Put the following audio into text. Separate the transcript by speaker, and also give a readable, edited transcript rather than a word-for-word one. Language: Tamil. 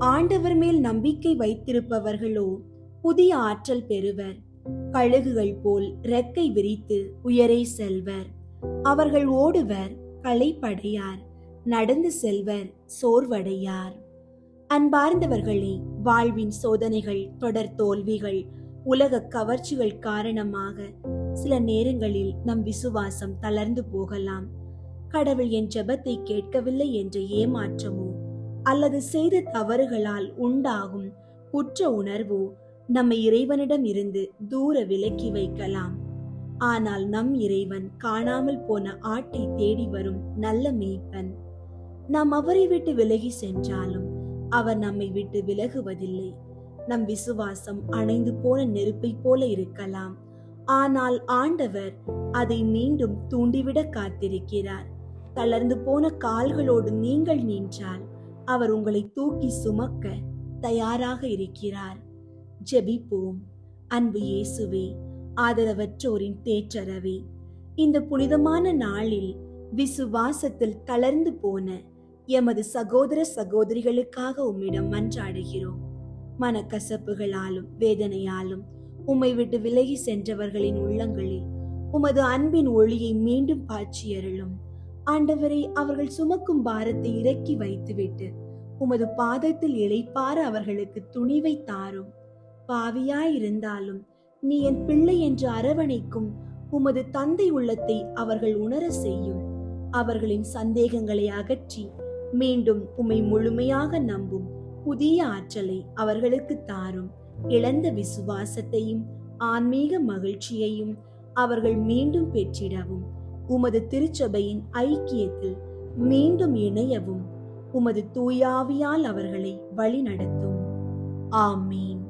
Speaker 1: ஆண்டவர் மேல் நம்பிக்கை வைத்திருப்பவர்களோ புதிய ஆற்றல் பெறுவர். கழுகுகள் போல் இறக்கை விரித்து உயரே செல்வர். அவர்கள் ஓடுவர், களைப்படையார்; நடந்து செல்வர், சோர்வடையார். அன்பார்ந்தவர்களே, வாழ்வின் சோதனைகள், தொடர் தோல்விகள், உலக கவர்ச்சிகள் காரணமாக சில நேரங்களில் நம் விசுவாசம் தளர்ந்து போகலாம். கடவுள் என் ஜெபத்தை கேட்கவில்லை என்ற ஏமாற்றமோ அல்லது செய்த தவறுகளால் உண்டாகும் குற்ற உணர்வோ நம்மை இறைவனிடம் இருந்து தூர விலக்கி வைக்கலாம். ஆனால் நம் இறைவன் காணாமல் போன ஆட்டை தேடி வரும் நல்ல மேய்ப்பன். நாம் அவரை விட்டு விலகி சென்றாலும் அவர் நம்மை விட்டு விலகுவதில்லை. நம் விசுவாசம் அணைந்து போன நெருப்பை போல இருக்கலாம், ஆனால் ஆண்டவர் அதை மீண்டும் தூண்டிவிட காத்திருக்கிறார். தளர்ந்து போன கால்களோடு நீங்கள் நின்றால் அவர் உங்களை தூக்கி சுமக்க தயாராக இருக்கிறார். ஜெபிப்போம். அன்பு இயேசுவே, ஆதரவற்றோரின் தேற்றரவே, இந்த புனிதமான நாளில் விசுவாசத்தில் தளர்ந்து போன எமது சகோதர சகோதரிகளுக்காக உம்மிடம் மன்றாடுகிறோம். மனக்கசப்புகளாலும் வேதனையாலும் உம்மை விட்டு விலகி சென்றவர்களின் உள்ளங்களில் உமது அன்பின் ஒளியை மீண்டும் பாய்ச்சியருளும். ஆண்டவரை, அவர்கள் சுமக்கும் பாரத்தை இறக்கி வைத்துவிட்டு உமது பாதத்தில் இளைப்பார அவர்களுக்கு துணிவை தாரும். பாவியாயிருந்தாலும் நீ என் பிள்ளை என்று அரவணைக்கும் உமது தந்தை உள்ளத்தை அவர்கள் உணர செய்யும். அவர்களின் சந்தேகங்களை அகற்றி மீண்டும் உம்மை முழுமையாக நம்பும் புதிய ஆற்றலை அவர்களுக்கு தாரும். இழந்த விசுவாசத்தையும் ஆன்மீக மகிழ்ச்சியையும் அவர்கள் மீண்டும் பெற்றிடவும், உமது திருச்சபையின் ஐக்கியத்தில் மீண்டும் இணையவும் உமது தூயாவியால் அவர்களை வழி நடத்தும். ஆமீன்.